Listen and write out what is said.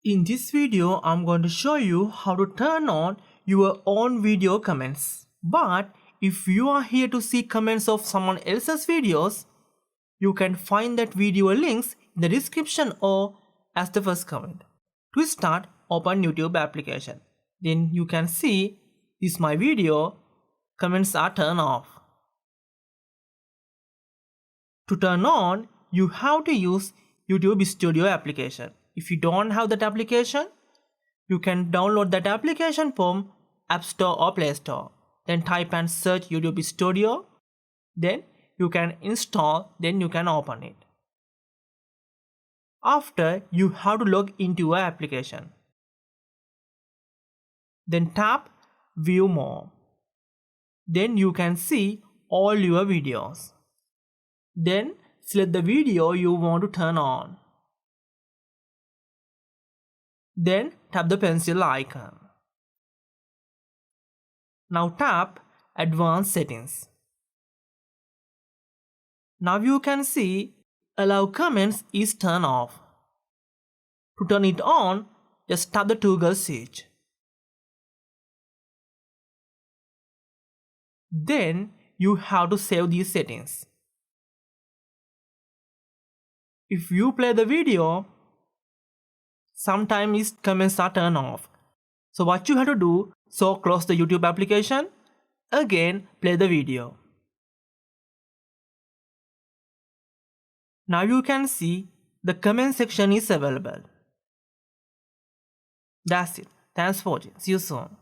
In this video, I'm going to show you how to turn on your own video comments. But if you are here to see comments of someone else's videos, you can find that video links in the description or as the first comment. To start, open YouTube application. Then you can see this is my video, comments are turned off. To turn on, you have to use YouTube Studio application. If you don't have that application, you can download that application from App Store or Play Store. Then type and search YouTube Studio. Then you can install, then you can open it. After, you have to log into your application. Then tap View More. Then you can see all your videos. Then select the video you want to turn on. Then tap the pencil icon. Now tap Advanced Settings. Now you can see Allow Comments is turned off. To turn it on, just tap the toggle switch. Then you have to save these settings. If you play the video, sometimes comments are turned off. So what you have to do, so close the YouTube application, again play the video. Now you can see the comment section is available. That's it. Thanks for watching. See you soon.